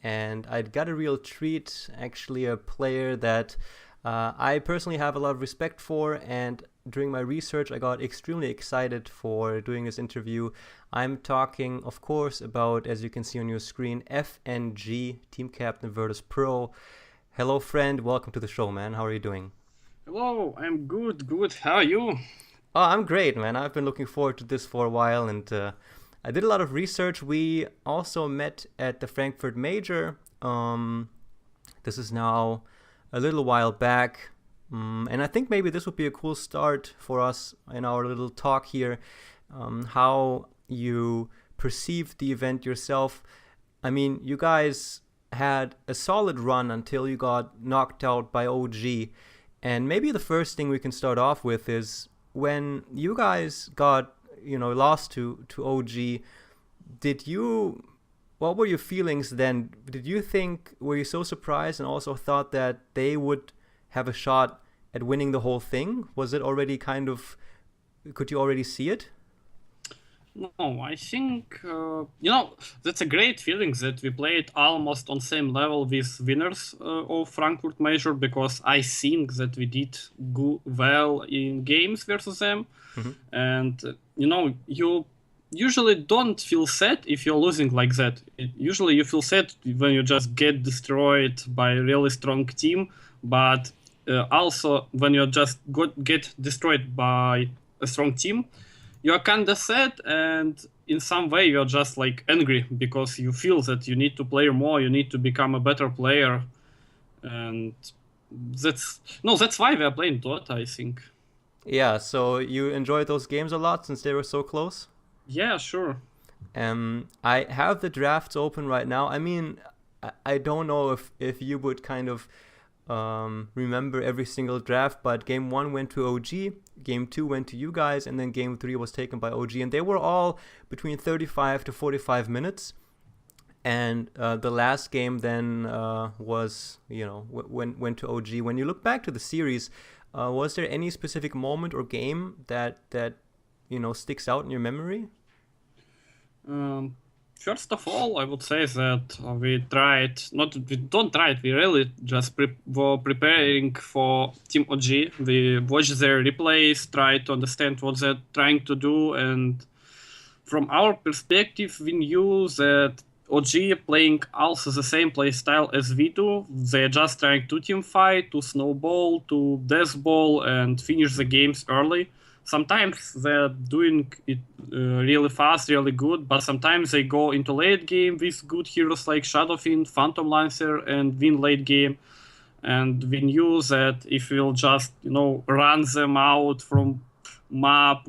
and I got a real treat, actually a player that I personally have a lot of respect for, and during my research I got extremely excited for doing this interview. I'm talking, of course, about, as you can see on your screen, FNG, Team Captain Virtus Pro. Hello friend, welcome to the show, man. How are you doing? Hello, I'm good. How are you? Oh, I'm great, man. I've been looking forward to this for a while, and I did a lot of research. We also met at the Frankfurt Major. This is now a little while back, and I think maybe this would be a cool start for us in our little talk here. How you perceived the event yourself. I mean, you guys had a solid run until you got knocked out by OG. And maybe the first thing we can start off with is when you guys got, lost to OG, did you, what were your feelings then? Did you think, were you so surprised and also thought that they would have a shot at winning the whole thing? Was it already could you already see it? No, I think that's a great feeling that we played almost on same level with winners of Frankfurt Major, because I think that we did go well in games versus them. Mm-hmm. And you usually don't feel sad if you're losing like that. Usually you feel sad when you just get destroyed by a really strong team, but also when you just get destroyed by a strong team, you're kind of sad, and in some way you're just like angry because you feel that you need to play more, you need to become a better player. And that's why we are playing Dota, I think. Yeah, so you enjoyed those games a lot since they were so close? Yeah, sure. I have the drafts open right now. I mean, I don't know if you would kind of remember every single draft, but game 1 went to OG, game 2 went to you guys, and then game 3 was taken by OG, and they were all between 35 to 45 minutes. And the last game then was, went to OG. When you look back to the series, was there any specific moment or game that sticks out in your memory? First of all, I would say that we really just were preparing for Team OG. We watched their replays, tried to understand what they're trying to do, and from our perspective, we knew that OG playing also the same play style as we do. They're just trying to team fight, to snowball, to death ball, and finish the games early. Sometimes they're doing it really fast, really good, but sometimes they go into late game with good heroes like Shadowfiend, Phantom Lancer, and win late game. And we knew that if we'll just, run them out from map,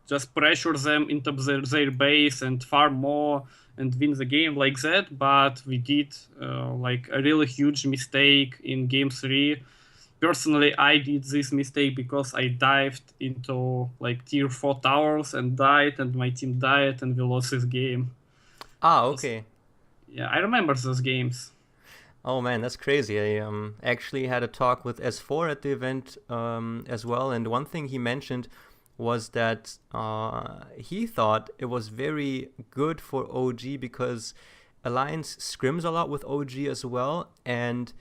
just pressure them into their base and farm more and win the game like that. But we did like a really huge mistake in game 3. Personally, I did this mistake because I dived into like tier 4 towers and died, and my team died, and we lost this game. Ah, okay. Yeah, I remember those games. Oh man, that's crazy. I actually had a talk with S4 at the event as well, and one thing he mentioned was that he thought it was very good for OG because Alliance scrims a lot with OG as well, and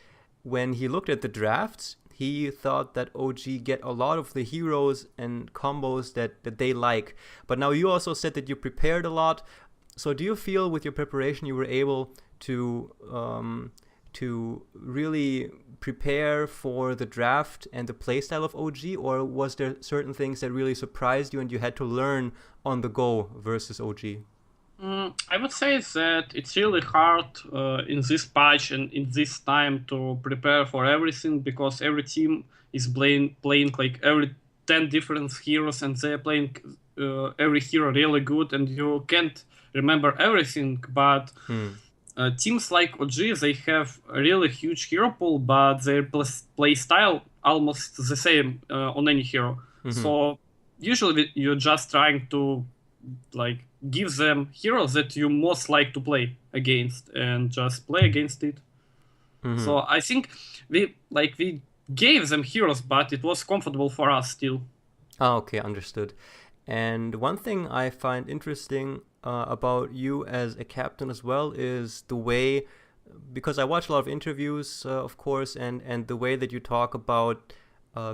when he looked at the drafts, he thought that OG get a lot of the heroes and combos that they like. But now you also said that you prepared a lot. So do you feel with your preparation you were able to really prepare for the draft and the playstyle of OG, or was there certain things that really surprised you and you had to learn on the go versus OG? I would say that it's really hard in this patch and in this time to prepare for everything, because every team is playing like every 10 different heroes, and they're playing every hero really good, and you can't remember everything. But teams like OG, they have a really huge hero pool, but their play style almost the same on any hero. Mm-hmm. So usually you're just trying to like give them heroes that you most like to play against and just play against it. Mm-hmm. So I think we gave them heroes, but it was comfortable for us still. Oh, okay, understood. And one thing I find interesting about you as a captain as well is the way, because I watch a lot of interviews, of course, and the way that you talk about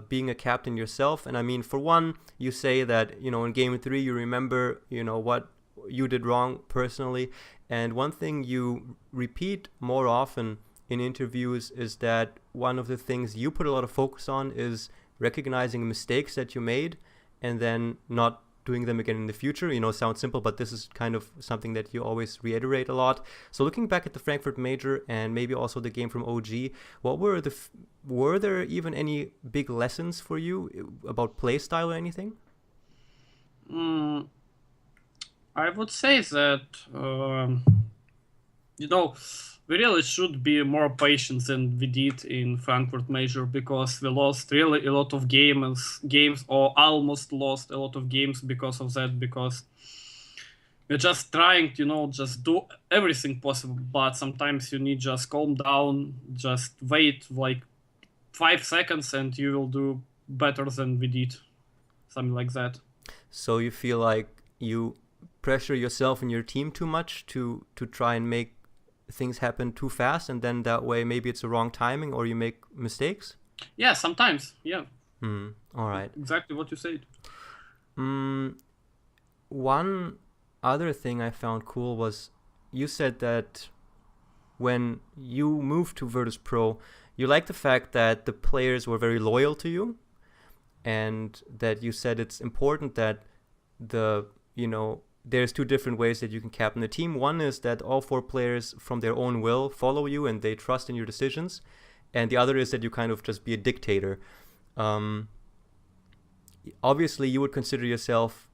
being a captain yourself. And I mean, for one, you say that, in game 3, you remember, what you did wrong personally. And one thing you repeat more often in interviews is that one of the things you put a lot of focus on is recognizing mistakes that you made and then not doing them again in the future. Sounds simple, but this is kind of something that you always reiterate a lot. So looking back at the Frankfurt Major and maybe also the game from OG, were there even any big lessons for you about play style or anything? I would say that, we really should be more patient than we did in Frankfurt Major, because we lost really a lot of games, or almost lost a lot of games because of that, because we're just trying to, just do everything possible, but sometimes you need just calm down, just wait like 5 seconds and you will do better than we did. Something like that. So you feel like you pressure yourself and your team too much to try and make things happen too fast, and then that way maybe it's the wrong timing or you make mistakes? Yeah, sometimes. Yeah. All right. Exactly what you said. One other thing I found cool was you said that when you moved to Virtus Pro, you liked the fact that the players were very loyal to you, and that you said it's important that there's 2 different ways that you can captain the team. One is that all 4 players from their own will follow you and they trust in your decisions. And the other is that you kind of just be a dictator. Obviously, you would consider yourself,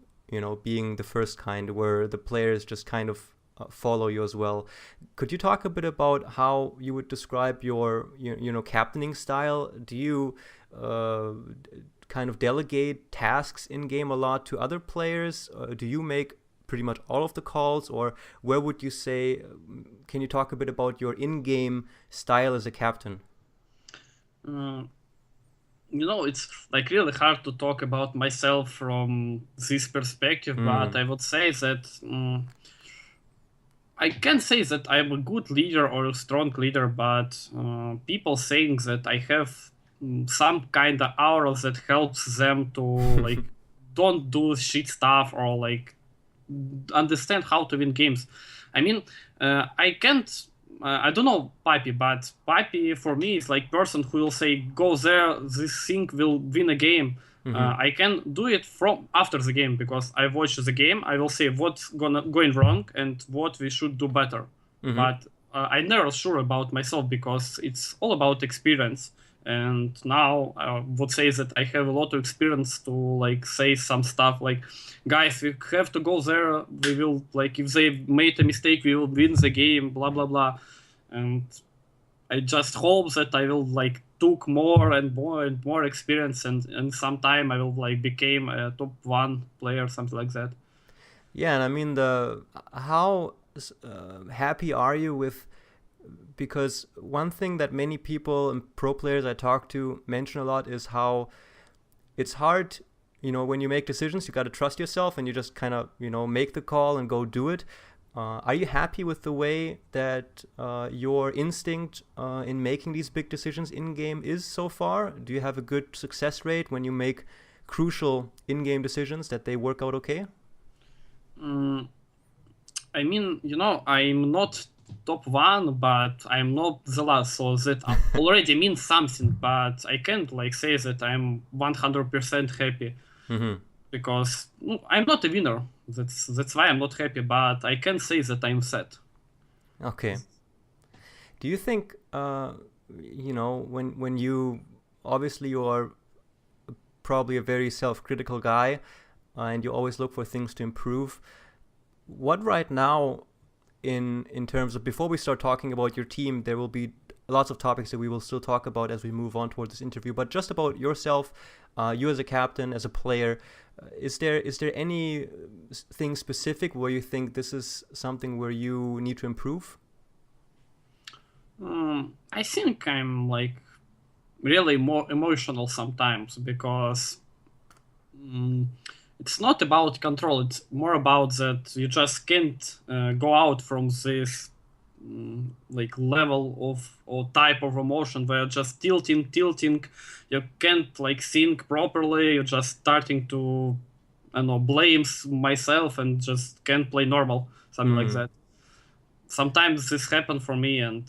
being the first kind where the players just kind of follow you as well. Could you talk a bit about how you would describe your, captaining style? Do you kind of delegate tasks in game a lot to other players? Do you make pretty much all of the calls, or where would you say, can you talk a bit about your in-game style as a captain? It's like really hard to talk about myself from this perspective, but I would say that I can't say that I'm a good leader or a strong leader, but people saying that I have some kind of aura that helps them to like don't do shit stuff or like understand how to win games. I mean, I can't. I don't know Papi, but Papi for me is like person who will say, "Go there, this thing will win a game." I can do it from after the game, because I watch the game. I will say what's going wrong and what we should do better. But I'm never sure about myself, because it's all about experience. And now I would say that I have a lot of experience to like say some stuff like, guys, we have to go there. We will like, if they made a mistake, we will win the game, blah, blah, blah. And I just hope that I will like took more and more and more experience, and sometime I will like became a top 1 player, something like that. Yeah. And I mean, how happy are you with, because one thing that many people and pro players I talk to mention a lot is how it's hard, when you make decisions, you got to trust yourself and you just kind of, make the call and go do it. Are you happy with the way that your instinct in making these big decisions in-game is so far? Do you have a good success rate when you make crucial in-game decisions, that they work out okay? I mean, I'm not top 1, but I'm not the last, so that already means something. But I can't like say that I'm 100% happy, because I'm not a winner. That's why I'm not happy. But I can say that I'm sad. Okay. Do you think when you obviously you are probably a very self-critical guy, and you always look for things to improve, what right now, in terms of, before we start talking about your team, there will be lots of topics that we will still talk about as we move on towards this interview, but just about yourself, you as a captain, as a player, is there anything specific where you think this is something where you need to improve? I think I'm like really more emotional sometimes, because it's not about control. It's more about that you just can't go out from this like level of or type of emotion where you're just tilting. You can't like think properly. You're just starting to, I don't know, blame myself and just can't play normal, something like that. Sometimes this happens for me, and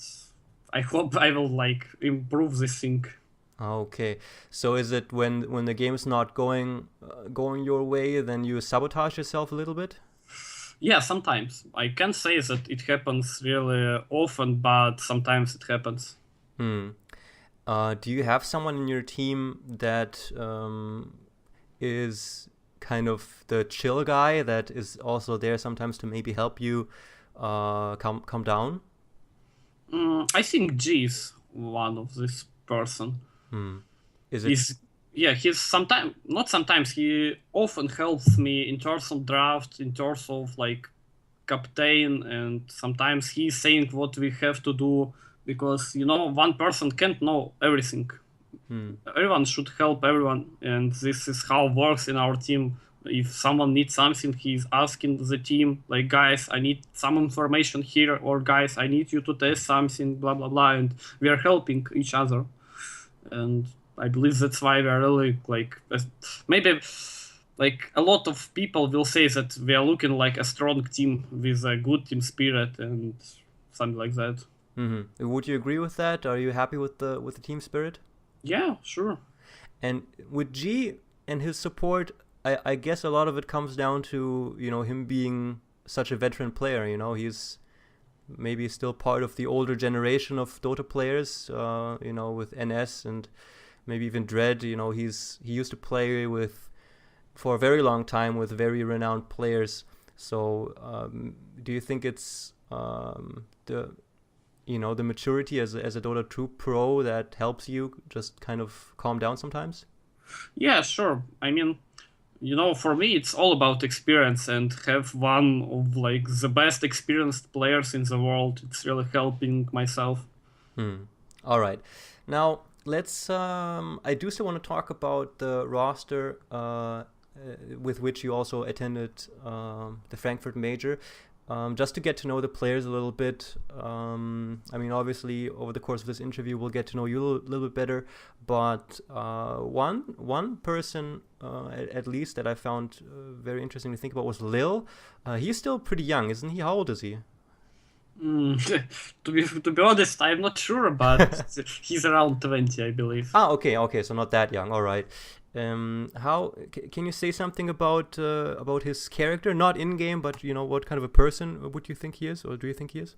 I hope I will like improve this thing. Okay, so is it when the game is not going your way, then you sabotage yourself a little bit? Yeah, sometimes. I can't say that it happens really often, but sometimes it happens. Hmm. Do you have someone in your team that is kind of the chill guy that is also there sometimes to maybe help you come down? I think G is one of this person. Is it? He's yeah, he's sometimes not sometimes he often helps me in terms of draft, in terms of like captain, and sometimes he's saying what we have to do because one person can't know everything. Everyone should help everyone, and this is how it works in our team. If someone needs something, he's asking the team like, guys, I need some information here, or guys, I need you to test something, blah blah blah, and we are helping each other. And I believe that's why we are really like maybe like a lot of people will say that we are looking like a strong team with a good team spirit and something like that. Would you agree with that? Are you happy with the team spirit? Yeah, sure. And with G and his support, I guess a lot of it comes down to him being such a veteran player. He's maybe still part of the older generation of Dota players. With NS and maybe even Dread. He used to play for a very long time with very renowned players. So do you think it's the maturity as a Dota 2 pro that helps you just kind of calm down sometimes? Yeah, sure. I mean, for me, it's all about experience, and have one of like the best experienced players in the world. It's really helping myself. All right. Now, let's. I do still want to talk about the roster with which you also attended the Frankfurt Major. Just to get to know the players a little bit. Obviously, over the course of this interview, we'll get to know you a little bit better. But one person, at least, that I found very interesting to think about was Lil. He's still pretty young, isn't he? How old is he? To be honest, I'm not sure, but he's around 20, I believe. Okay, so not that young. All right. How can you say something about his character? Not in game, but what kind of a person would you think he is, or do you think he is?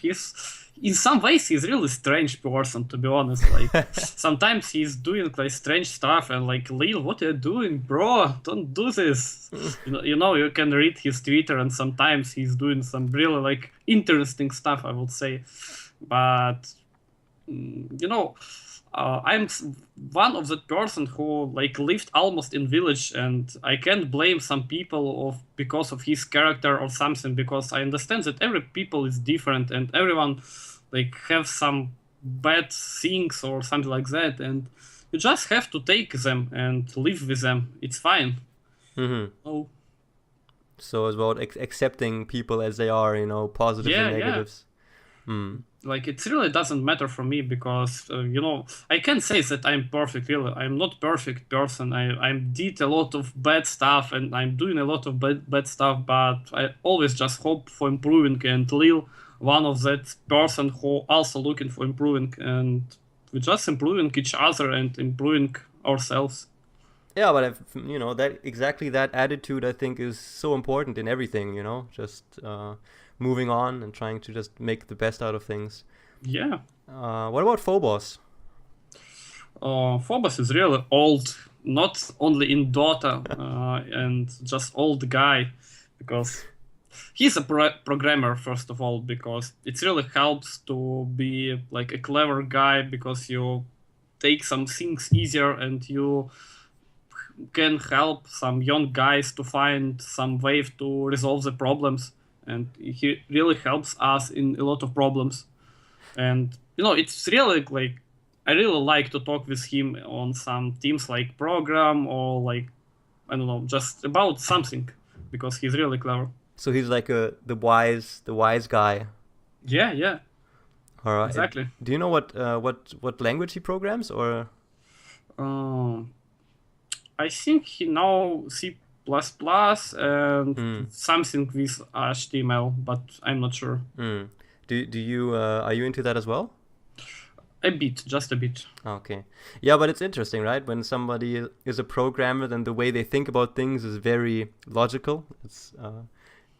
He's in some ways he's really strange person, to be honest. Like sometimes he's doing like strange stuff, and like, Lil, what are you doing, bro? Don't do this. You can read his Twitter, and sometimes he's doing some really like interesting stuff, I would say. But I'm one of the person who like lived almost in village, and I can't blame some people because of his character or something, because I understand that every people is different and everyone like have some bad things or something like that, and you just have to take them and live with them. It's fine. Oh. So it's about accepting people as they are, positives and negatives. Like it really doesn't matter for me, because I can't say that I'm perfect. Really, I'm not perfect person. I did a lot of bad stuff, and I'm doing a lot of bad stuff. But I always just hope for improving. And Lil, one of that person who also looking for improving, and we're just improving each other and improving ourselves. Yeah, but that attitude I think is so important in everything. Just moving on and trying to just make the best out of things. Yeah. What about Phobos? Phobos is really old, not only in Dota, and just old guy, because he's a programmer, first of all, because it really helps to be like a clever guy, because you take some things easier and you can help some young guys to find some way to resolve the problems, and he really helps us in a lot of problems. And it's really like I really like to talk with him on some teams like program or like I don't know, just about something, because he's really clever. So he's like the wise guy. Yeah, All right. exactly. Do you know what language he programs or? Um, I think he know C++ and something with HTML, but I'm not sure. Do you are you into that as well? A bit, just a bit. Okay. Yeah, but it's interesting, right? When somebody is a programmer, then the way they think about things is very logical. It's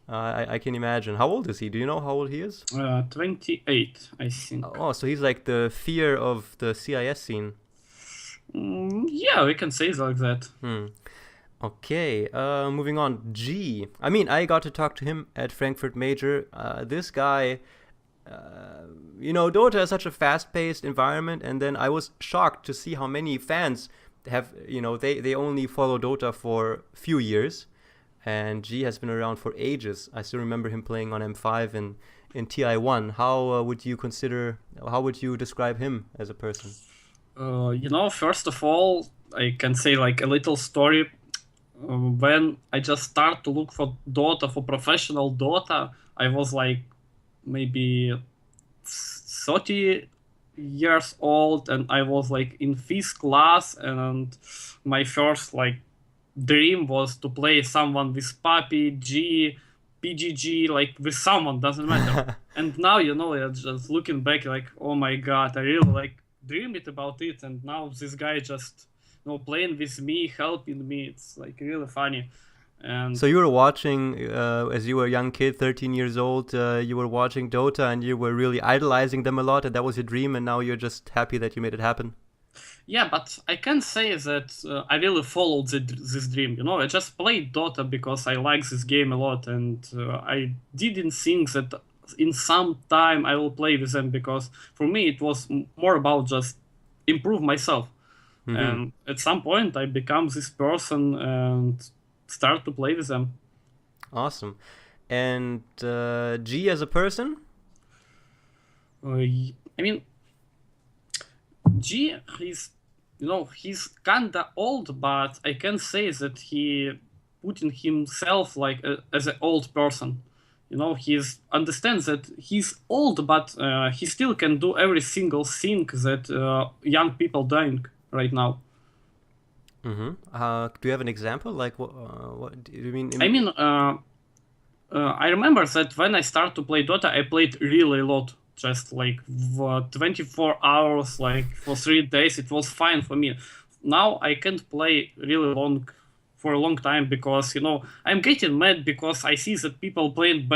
I can imagine. How old is he? Do you know how old he is? 28, I think. Oh, so he's like the fear of the CIS scene. Yeah, we can say it like that. Okay, moving on. G. I mean, I got to talk to him at Frankfurt Major. This guy, Dota is such a fast-paced environment, and then I was shocked to see how many fans have, they only follow Dota for a few years, and G has been around for ages. I still remember him playing on M5 and in TI1. How would you describe him as a person? First of all, I can say like a little story. When I just start to look for Dota, for professional Dota, I was like maybe 30 years old, and I was like in fifth class, and my first like dream was to play someone with Puppy, G, PGG, like with someone, doesn't matter. And now, just looking back, like, oh my god, I really like dreamed about it, and now this guy just playing with me, helping me. It's like really funny. And so you were watching as you were a young kid, 13 years old, you were watching Dota and you were really idolizing them a lot, and that was your dream, and now you're just happy that you made it happen. Yeah, but I can say that I really followed this dream. I just played Dota because I like this game a lot, and I didn't think that in some time I will play with them, because for me it was more about just improve myself. And at some point I become this person and start to play with them. Awesome. And G as a person? I mean, G, he's kinda old, but I can say that he putting himself like as an old person. He understands that he's old, but he still can do every single thing that young people doing right now. Do you have an example? Like what do you mean? I mean, I remember that when I started to play Dota, I played really a lot. Just like 24 hours, like for 3 days, it was fine for me. Now I can't play really long for a long time, because I'm getting mad because I see that people playing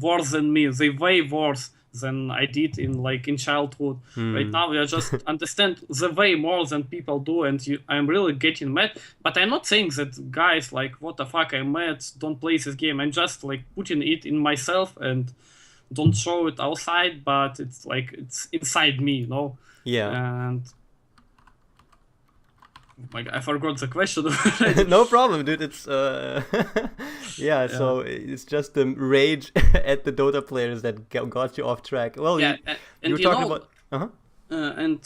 worse than me. They way worse than I did in childhood. Right now, I just understand the way more than people do, and I'm really getting mad. But I'm not saying that guys like, what the fuck, I'm mad, don't play this game. I'm just like putting it in myself and don't show it outside, but it's like it's inside me, Yeah. And I forgot the question. No problem, dude. It's yeah. So it's just the rage at the Dota players that got you off track. Well, yeah, you were talking about. And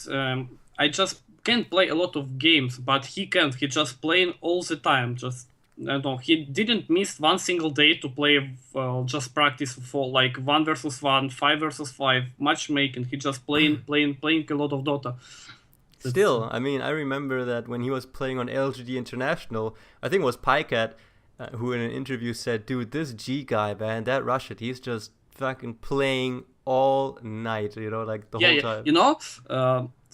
I just can't play a lot of games, but he can't. He just playing all the time. Just I don't know. He didn't miss one single day to play. Just practice for like 1 versus 1, 5 versus 5 matchmaking. He just playing a lot of Dota. Still, I mean, I remember that when he was playing on LGD International, I think it was Pycat who in an interview said, dude, this G guy, man, that Russian, he's just fucking playing all night, like the whole time.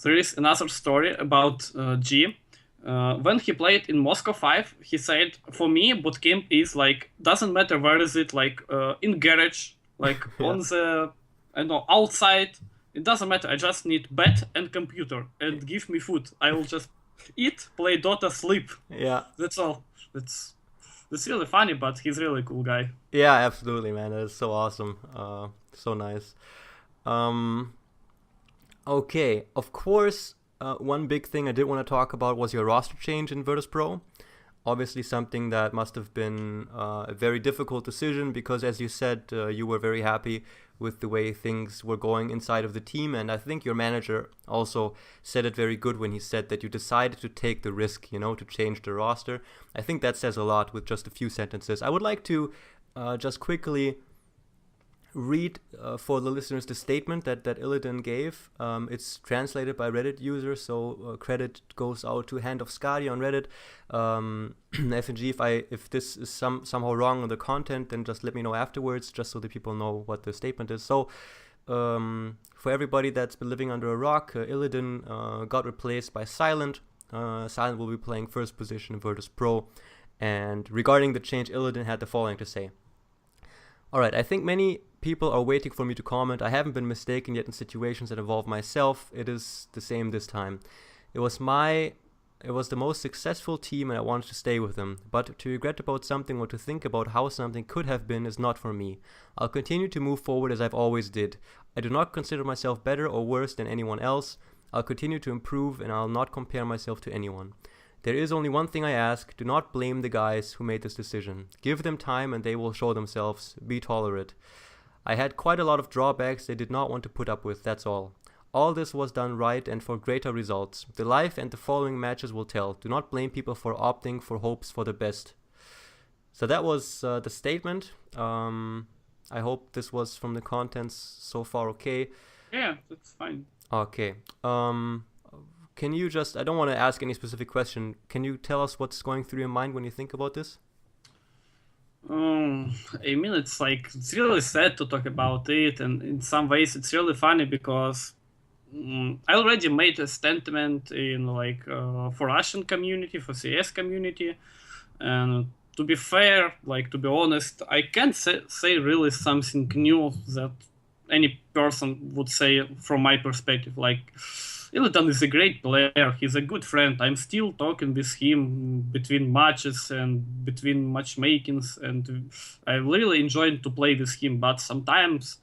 There is another story about G. When he played in Moscow 5, he said, for me, bootcamp is like, doesn't matter where is it, like in garage, like on the, outside. It doesn't matter. I just need bed and computer, and give me food. I will just eat, play Dota, sleep. Yeah. That's all. That's really funny, but he's really a cool guy. Yeah, absolutely, man. That's so awesome. So nice. Okay, of course, one big thing I did want to talk about was your roster change in Virtus Pro. Obviously something that must have been a very difficult decision, because as you said, you were very happy with the way things were going inside of the team. And I think your manager also said it very good when he said that you decided to take the risk, to change the roster. I think that says a lot with just a few sentences. I would like to just quickly read for the listeners the statement that Illidan gave. It's translated by Reddit users, so credit goes out to Hand of Skadi on Reddit. FNG, if this is somehow wrong on the content, then just let me know afterwards, just so that people know what the statement is. So for everybody that's been living under a rock, Illidan got replaced by Silent. Silent will be playing first position in Virtus Pro. And regarding the change, Illidan had the following to say. Alright, I think many people are waiting for me to comment. I haven't been mistaken yet in situations that involve myself. It is the same this time. It was the most successful team and I wanted to stay with them. But to regret about something or to think about how something could have been is not for me. I'll continue to move forward as I've always did. I do not consider myself better or worse than anyone else. I'll continue to improve and I'll not compare myself to anyone. There is only one thing I ask. Do not blame the guys who made this decision. Give them time and they will show themselves. Be tolerant. I had quite a lot of drawbacks they did not want to put up with, that's all. All this was done right and for greater results. The life and the following matches will tell. Do not blame people for opting for hopes for the best. So that was the statement. I hope this was from the contents so far okay. Yeah, that's fine. Okay. Can you just, I don't want to ask any specific question. Can you tell us what's going through your mind when you think about this? I mean, it's really sad to talk about it, and in some ways it's really funny because I already made a statement in for Russian community, for CS community, and to be fair, to be honest, I can't say really something new that any person would say from my perspective. Illidan is a great player, he's a good friend. I'm still talking with him between matches and between matchmakings, and I really enjoyed to play with him. But sometimes,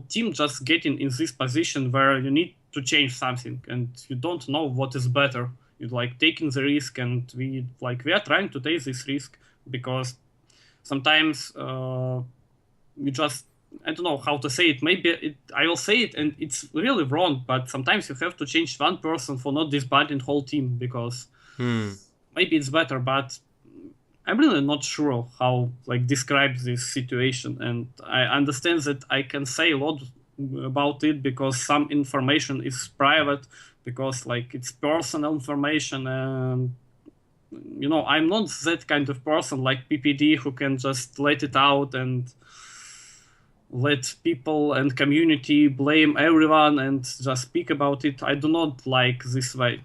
team just getting in this position where you need to change something and you don't know what is better. You taking the risk, and we are trying to take this risk because sometimes you just, I don't know how to say it. Maybe I will say it and it's really wrong, but sometimes you have to change one person for not disbanding whole team because maybe it's better, but I'm really not sure how describe this situation. And I understand that I can say a lot about it because some information is private, because it's personal information, and I'm not that kind of person like PPD who can just let it out and let people and community blame everyone and just speak about it. I do not like this way.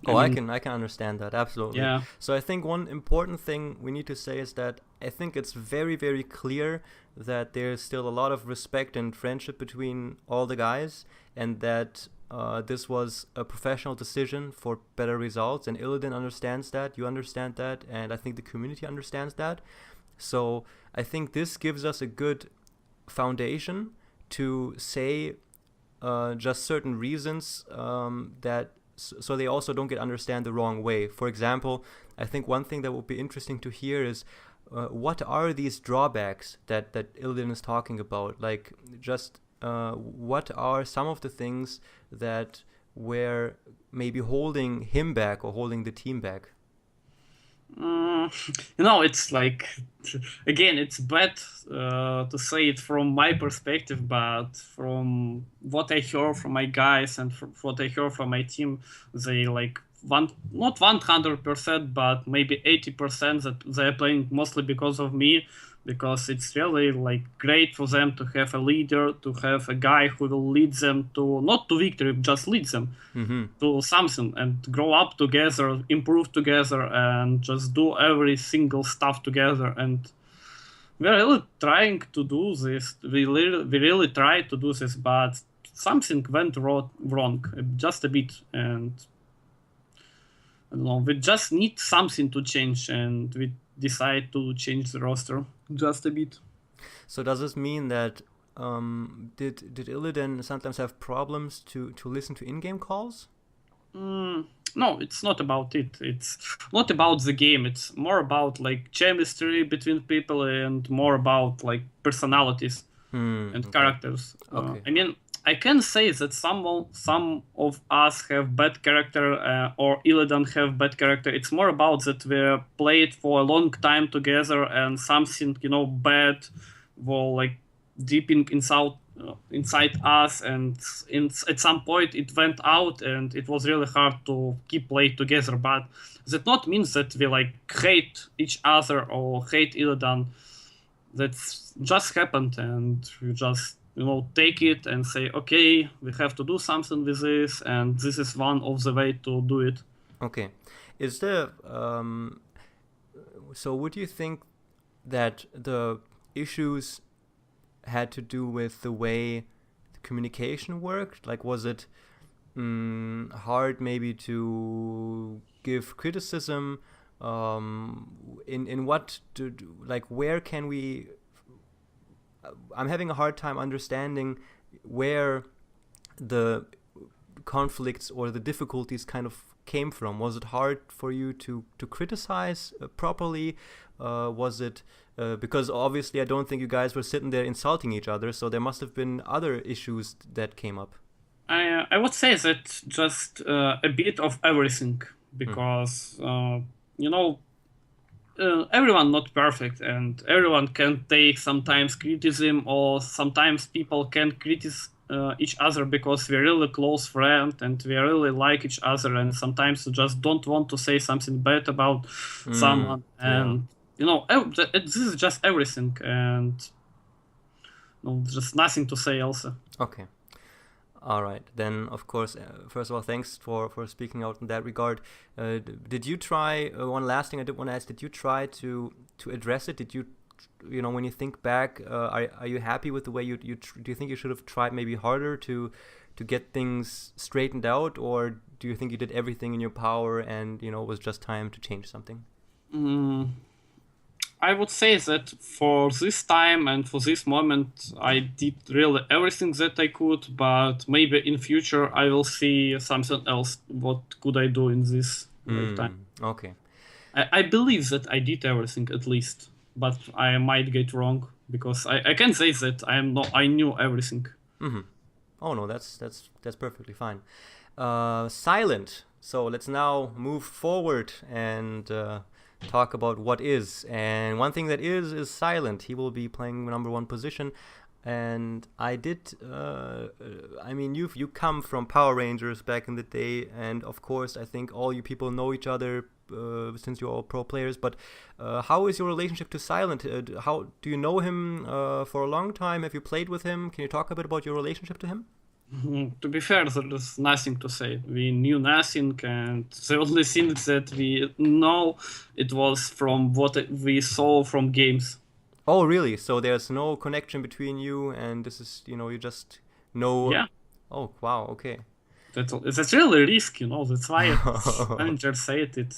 I can understand that, absolutely. Yeah. So I think one important thing we need to say is that I think it's very, very clear that there's still a lot of respect and friendship between all the guys, and that this was a professional decision for better results, and Illidan understands that, you understand that, and I think the community understands that. So I think this gives us a good foundation to say just certain reasons that so they also don't get understand the wrong way. For example, I think one thing that would be interesting to hear is what are these drawbacks that Illidan is talking about? What are some of the things that were maybe holding him back or holding the team back? It's again, it's bad to say it from my perspective, but from what I heard from my guys and from what I heard from my team, they not 100%, but maybe 80% that they're playing mostly because of me, because it's really great for them to have a leader, to have a guy who will lead them to not to victory, just lead them to something and grow up together, improve together, and just do every single stuff together. And we're really trying to do this. We really try to do this, but something went wrong just a bit, and I don't know. We just need something to change, and we decide to change the roster just a bit. So does this mean that did Illidan sometimes have problems to listen to in-game calls? No, it's not about it. It's not about the game. It's more about chemistry between people and more about personalities. and Okay. characters. Okay. I mean, I can say that some of us have bad character or Illidan have bad character. It's more about that we played for a long time together and something bad will like deeping inside us, and at some point it went out and it was really hard to keep playing together. But that not means that we like hate each other or hate Illidan. That's just happened, and you just take it and say, okay, we have to do something with this, and this is one of the way to do it. Okay. Is the so would you think that the issues had to do with the way the communication worked? Like, was it hard maybe to give criticism? In what like where can we? I'm having a hard time understanding where the conflicts or the difficulties kind of came from. Was it hard for you to criticize properly? Was it because obviously I don't think you guys were sitting there insulting each other, so there must have been other issues that came up. I would say that just a bit of everything, because everyone not perfect, and everyone can take sometimes criticism, or sometimes people can criticize each other because we're really close friend and we really like each other, and sometimes you just don't want to say something bad about someone, Yeah. and this is just everything, and just nothing to say also. Okay. All right. Then, of course, first of all, thanks for speaking out in that regard. Did you try, one last thing I did want to ask, did you try to address it? Did you, when you think back, are you happy with the way do you think you should have tried maybe harder to get things straightened out? Or do you think you did everything in your power and, it was just time to change something? I would say that for this time and for this moment, I did really everything that I could, but maybe in future I will see something else. What could I do in this time? Okay. I believe that I did everything at least, but I might get wrong, because I can say that I knew everything. Mm-hmm. Oh no, that's perfectly fine. Silent. So let's now move forward and talk about what is. And one thing that is Silent. He will be playing number 1 position. And I did. I mean, you come from Power Rangers back in the day, and of course, I think all you people know each other since you're all pro players. But how is your relationship to Silent? How do you know him for a long time? Have you played with him? Can you talk a bit about your relationship to him? To be fair, there's nothing to say. We knew nothing, and the only thing that we know it was from what we saw from games. Oh, really? So there's no connection between you, and this is, you just know. Yeah, Oh, wow. Okay. that's really risk. That's why manager said it.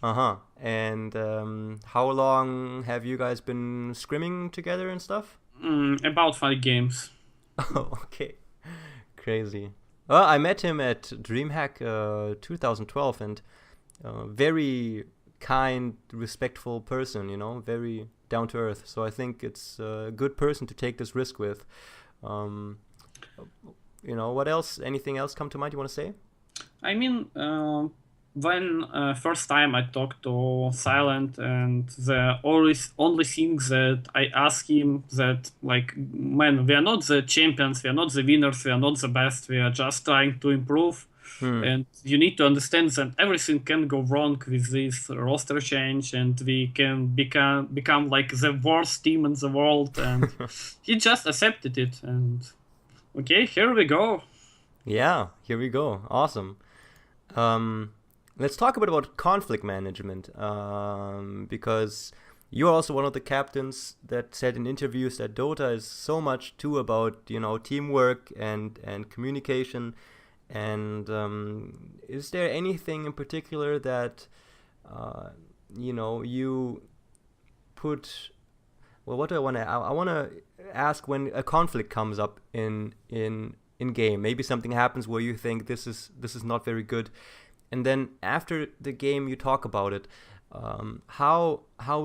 Uh-huh. And how long have you guys been scrimming together and stuff? About 5 games. Oh, okay. Crazy. Well, I met him at DreamHack 2012, and very kind, respectful person, very down to earth. So I think it's a good person to take this risk with. What else? Anything else come to mind you want to say? I mean, when first time I talked to Silent, and the only thing that I asked him that, like, man, we are not the champions, we are not the winners, we are not the best, we are just trying to improve. And you need to understand that everything can go wrong with this roster change, and we can become like the worst team in the world. And he just accepted it, and okay, here we go. Yeah, here we go. Awesome. Let's talk a bit about conflict management, because you're also one of the captains that said in interviews that Dota is so much too about teamwork and communication. And is there anything in particular that you put? Well, what do I want to? I want to ask when a conflict comes up in game. Maybe something happens where you think this is not very good, and then after the game you talk about it. How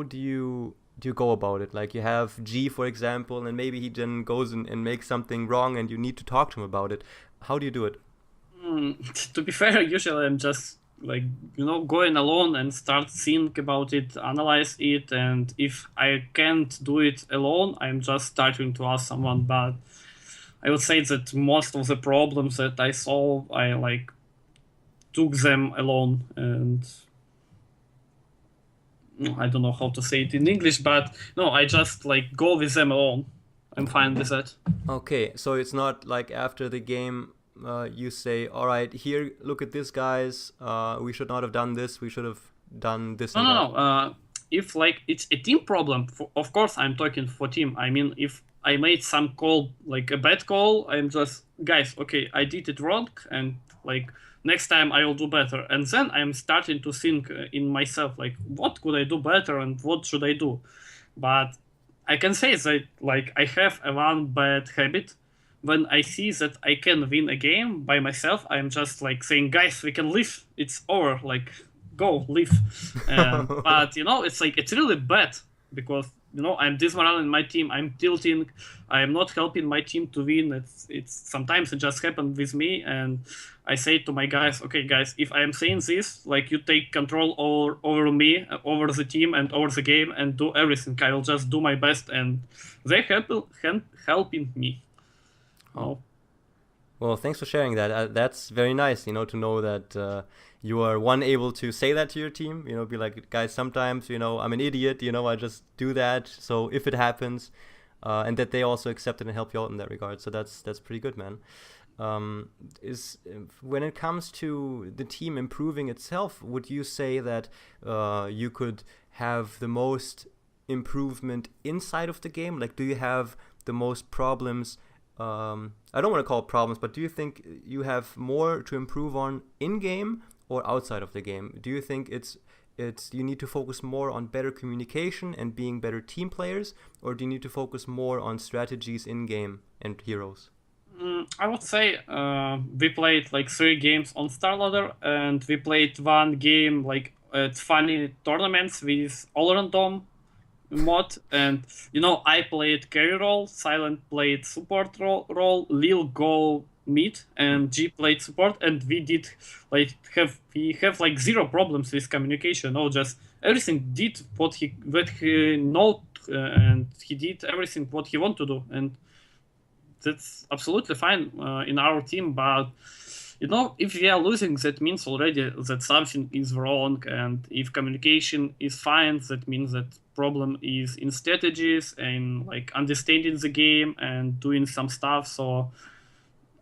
do you do you go about it? Like you have G, for example, and maybe he then goes and makes something wrong and you need to talk to him about it. How do you do it? To be fair, usually I'm just like, going alone and start think about it, analyze it, and if I can't do it alone, I'm just starting to ask someone. But I would say that most of the problems that I solve, I like took them alone, and I don't know how to say it in English, but no, I just like go with them alone. I'm fine with that. Okay, so it's not like after the game you say, all right, here, look at this, guys. We should not have done this. We should have done this No, and no, that. no. If like it's a team problem, of course I'm talking for team. I mean, if I made some call, like a bad call, I'm just, guys, okay, I did it wrong, and like next time I will do better. And then I'm starting to think in myself, like, what could I do better and what should I do? But I can say that like I have a one bad habit. When I see that I can win a game by myself, I'm just like saying, guys, we can leave. It's over. Like, go, leave. But it's like it's really bad because I'm dismorale in my team. I'm tilting. I'm not helping my team to win. It's sometimes it just happens with me, and I say to my guys, okay, guys, if I am saying this, like you take control over me, over the team, and over the game, and do everything. I will just do my best, and they helping me. Oh. Well, thanks for sharing that. That's very nice, to know that you are able to say that to your team. Be like, guys, sometimes, I'm an idiot. I just do that. So if it happens, and that they also accept it and help you out in that regard. So that's pretty good, man. Is when it comes to the team improving itself, would you say that you could have the most improvement inside of the game? Like, do you have the most problems? I don't want to call it problems, but do you think you have more to improve on in game or outside of the game? Do you think it's you need to focus more on better communication and being better team players, or do you need to focus more on strategies in game and heroes? I would say we played like 3 games on StarLadder, and we played 1 game like at funny tournaments with all random mod. And I played carry role, Silent played support role, Lil go mid, and G played support, and we did like we have like zero problems with communication. No, just everything did what he know, and he did everything what he want to do, and that's absolutely fine in our team. But if we are losing, that means already that something is wrong. And if communication is fine, that means that problem is in strategies and like understanding the game and doing some stuff. So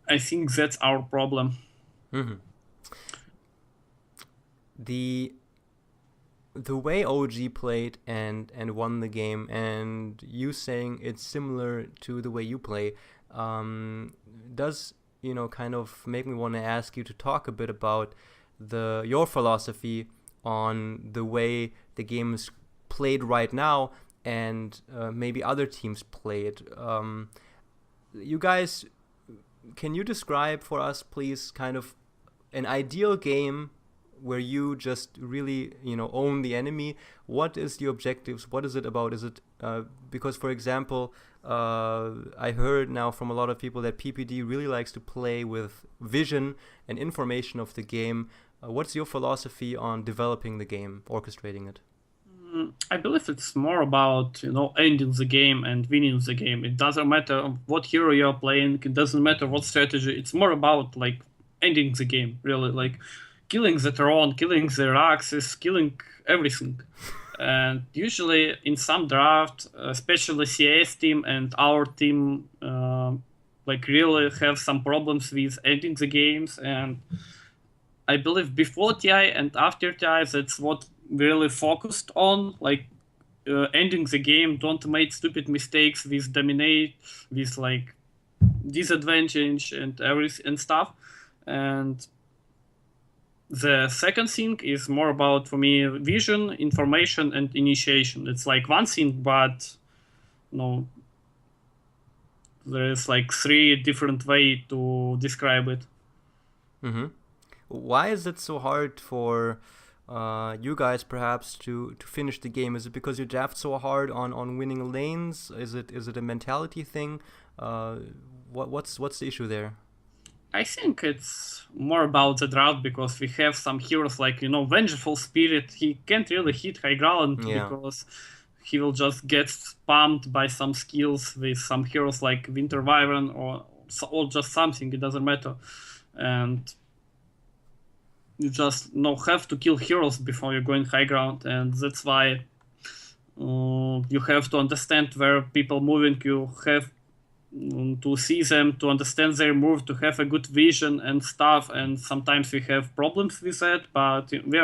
I think that's our problem. Mm-hmm. The way OG played and won the game, and you saying it's similar to the way you play, does kind of make me want to ask you to talk a bit about your philosophy on the way the game is played right now, and maybe other teams play it. You guys, can you describe for us, please, kind of an ideal game where you just really own the enemy? What is the objectives? What is it about? Is it because, for example, I heard now from a lot of people that PPD really likes to play with vision and information of the game. What's your philosophy on developing the game, orchestrating it? I believe it's more about ending the game and winning the game. It doesn't matter what hero you're playing. It doesn't matter what strategy. It's more about like ending the game, really, like killing the Tron, killing the Raxes, killing everything. And usually in some draft, especially CS team and our team, like really have some problems with ending the games. And I believe before TI and after TI, that's what we really focused on, like ending the game. Don't make stupid mistakes with dominate, with like disadvantage and everything and stuff. And the second thing is more about, for me, vision, information, and initiation. It's like one thing, but there's like 3 different ways to describe it. Mm-hmm. Why is it so hard for you guys perhaps to finish the game? Is it because you draft so hard on winning lanes? Is it a mentality thing? What's the issue there? I think it's more about the draft because we have some heroes like, Vengeful Spirit. He can't really hit high ground Yeah. because he will just get spammed by some skills with some heroes like Winter Wyvern or just something. It doesn't matter. And you just have to kill heroes before you're going high ground. And that's why you have to understand where people moving. You have to see them, to understand their move, to have a good vision and stuff. And sometimes we have problems with that, but we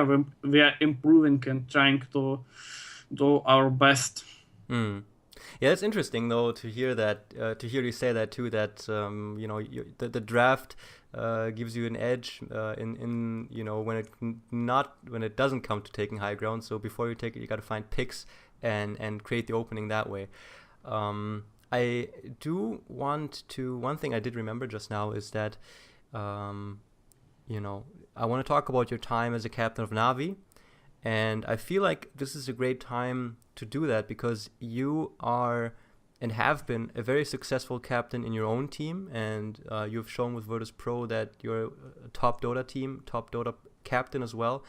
are improving and trying to do our best. Yeah, it's interesting though to hear that, to hear you say that too. That the draft gives you an edge in when it doesn't come to taking high ground. So before you take it, you got to find picks and create the opening that way. I do want to. One thing I did remember just now is that, I want to talk about your time as a captain of Navi, and I feel like this is a great time to do that because you are and have been a very successful captain in your own team, and you've shown with Virtus Pro that you're a top Dota captain as well,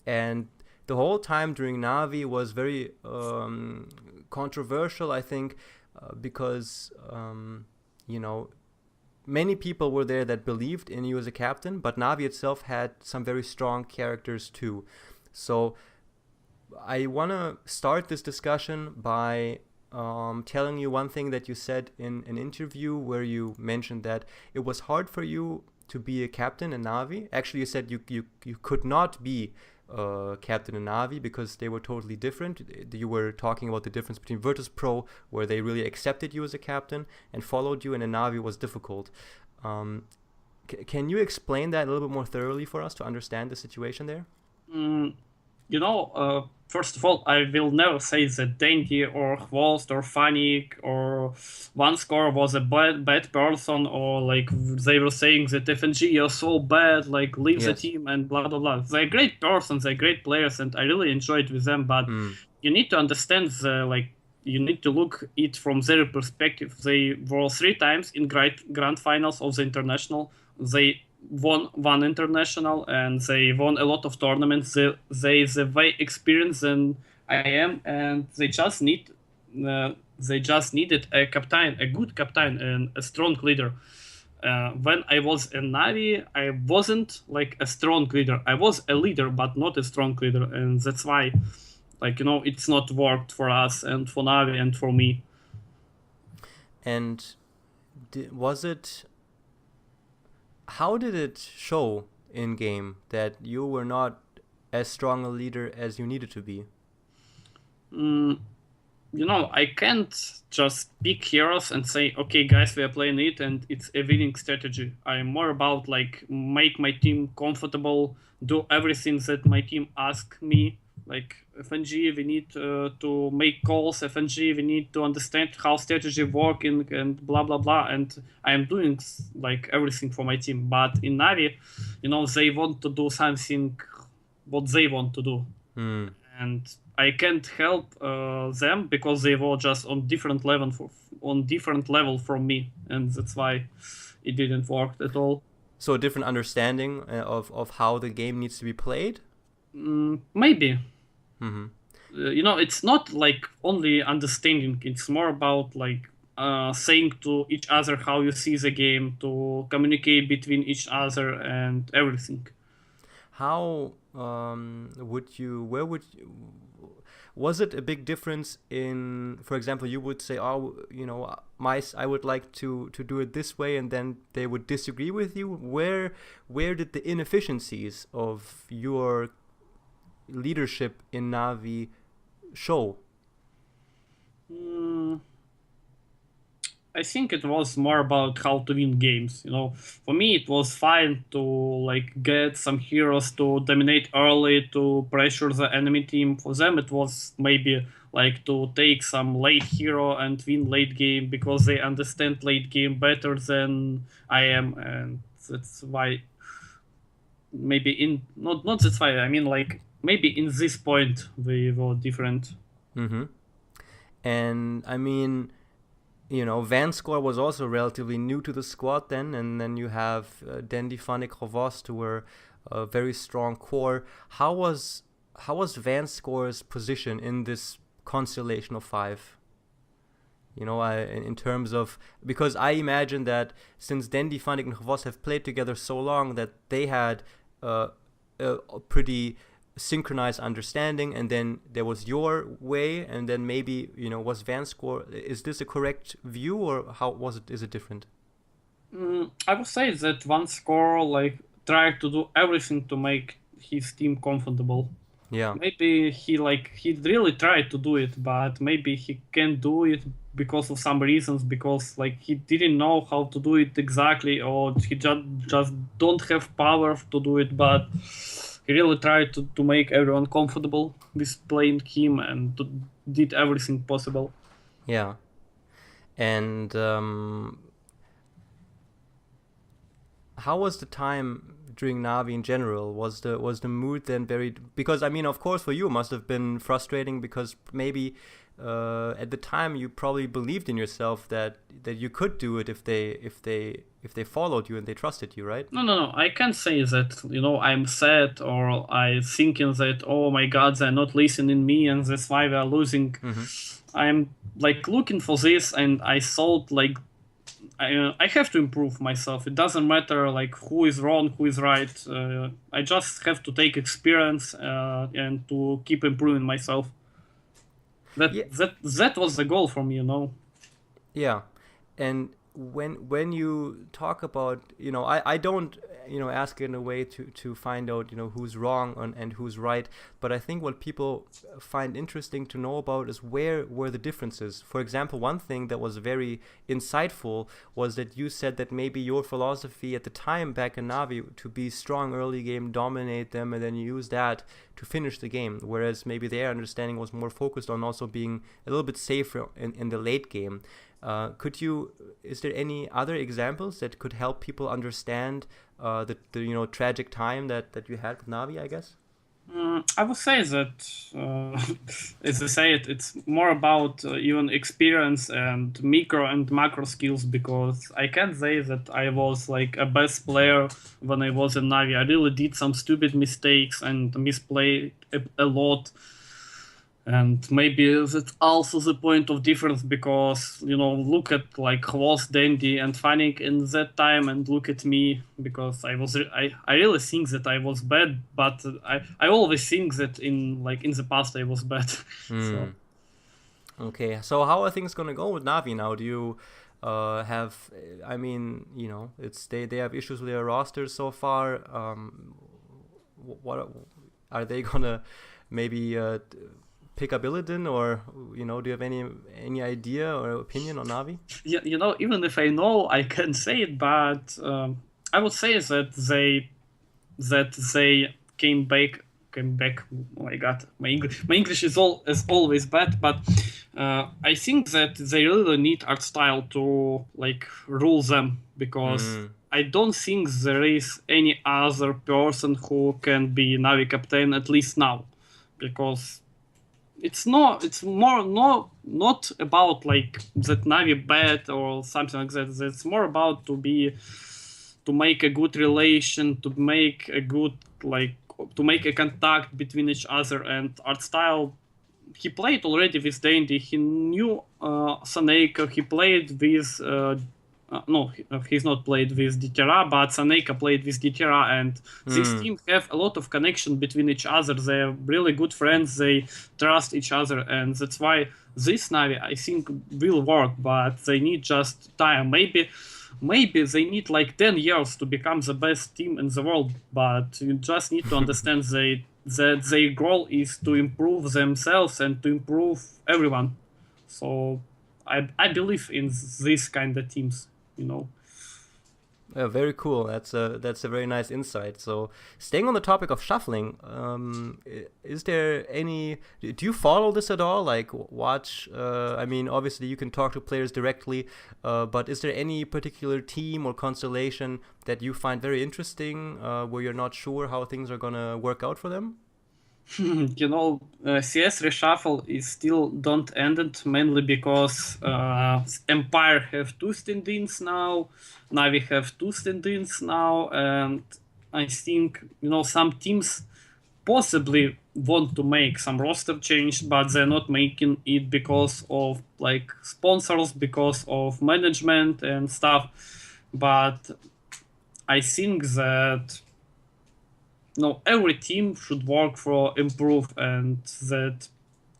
and the whole time during Navi was very controversial, I think. Because many people were there that believed in you as a captain, but Navi itself had some very strong characters too. So I want to start this discussion by telling you one thing that you said in an interview where you mentioned that it was hard for you to be a captain in Navi. Actually, you said you could not be captain in Navi because they were totally different. You were talking about the difference between Virtus Pro, where they really accepted you as a captain and followed you, and in Navi was difficult. Can you explain that a little bit more thoroughly for us to understand the situation there? First of all, I will never say that Dandy or Hvost or Fanik or OneScore was a bad person, or like they were saying that FNG are so bad, like leave the team and blah blah blah. They're great persons, they're great players, and I really enjoyed with them. But you need to understand you need to look it from their perspective. They were 3 times in grand finals of the international. They won one international and they won a lot of tournaments. They way experienced than I am, and they just needed a captain, a good captain, and a strong leader. When I was in Navi, I wasn't like a strong leader. I was a leader, but not a strong leader, and that's why, it's not worked for us and for Navi and for me. And how did it show in game that you were not as strong a leader as you needed to be? I can't just pick heroes and say, okay, guys, we are playing it and it's a winning strategy. I'm more about make my team comfortable, do everything that my team asks me. Like FNG, we need to make calls. FNG, we need to understand how strategy working and blah blah blah. And I am doing everything for my team. But in Navi, they want to do something what they want to do, and I can't help them because they were just on different level from me, and that's why it didn't work at all. So a different understanding of how the game needs to be played? Maybe. It's not only understanding. It's more about saying to each other how you see the game, to communicate between each other and everything. How was it a big difference in, for example, you would say, I would like to do it this way, and then they would disagree with you? Where did the inefficiencies of your leadership in Navi show? I think it was more about how to win games. For me, it was fine to get some heroes to dominate early, to pressure the enemy team. For them, it was maybe to take some late hero and win late game because they understand late game better than I am, and that's why maybe not that's why. I mean, maybe in this point we were different. Mm-hmm. And I mean, Vanscore was also relatively new to the squad then, and then you have Dendi, Fanik, Rovost, who were a very strong core. How was Vanscore's position in this constellation of five? In terms of, because I imagine that since Dendi, Fanik, and Rovost have played together so long that they had a pretty synchronized understanding, and then there was your way, and then maybe was Vanscore. Is this a correct view, or how was it? Is it different? I would say that one score like tried to do everything to make his team comfortable. Yeah. Maybe he really tried to do it, but maybe he can't do it because of some reasons, because like he didn't know how to do it exactly, or he just don't have power to do it. But he really tried to make everyone comfortable with playing him and did everything possible. Yeah. And how was the time during Navi in general? Was the mood then very? Because I mean, of course, for you it must have been frustrating, because maybe at the time you probably believed in yourself that you could do it if they followed you and they trusted you, right? No. I can't say that, I'm sad or I thinking that, oh my God, they're not listening me and that's why we are losing. Mm-hmm. I'm like looking for this and I thought like I have to improve myself. It doesn't matter like who is wrong, who is right. I just have to take experience and to keep improving myself. Yeah. That was the goal for me. Yeah, and when you talk about, I don't ask in a way to find out who's wrong and who's right, but I think what people find interesting to know about is where were the differences. For example, one thing that was very insightful was that you said that maybe your philosophy at the time back in Navi to be strong early game, dominate them, and then use that to finish the game, whereas maybe their understanding was more focused on also being a little bit safer in the late game. Is there any other examples that could help people understand the tragic time that you had with Navi, I guess? I would say that, as I say it's more about even experience and micro and macro skills, because I can't say that I was like a best player when I was in Navi. I really did some stupid mistakes and misplayed a lot. And maybe that's also the point of difference, because look at like Hvost, Dandy, and Fanik in that time, and look at me, because I really think that I was bad, but I always think that in the past I was bad. So Okay, so how are things gonna go with Navi now? Do you have? I mean, it's they have issues with their rosters so far. What are they gonna maybe pick up Illidan, or do you have any idea or opinion on Navi? yeah, even if I know, I can say it, but I would say that they came back. Oh my God, my English is always bad, but I think that they really need art style to like rule them, because I don't think there is any other person who can be Navi captain, at least now, because it's not about like that Navi bad or something like that. It's more about to make a good relation, to make a good to make a contact between each other. And art style, he played already with Dandy. He knew Saneika. He played with no, he's not played with Ditera, but Saneika played with Ditera, and this team have a lot of connection between each other. They're really good friends. They trust each other, and that's why this Navi, I think, will work. But they need just time. Maybe they need like 10 years to become the best team in the world. But you just need to understand that their goal is to improve themselves and to improve everyone. So I believe in this kind of teams. Yeah, very cool. That's a very nice insight. So, staying on the topic of shuffling, is there any? Do you follow this at all? Like, watch? I mean, obviously you can talk to players directly, but is there any particular team or constellation that you find very interesting, where you're not sure how things are gonna work out for them? CS reshuffle is still don't end it, mainly because Empire have two stand-ins now, Navi have two stand-ins now, and I think some teams possibly want to make some roster change, but they're not making it because of like sponsors, because of management and stuff. But I think that every team should work for improve, and that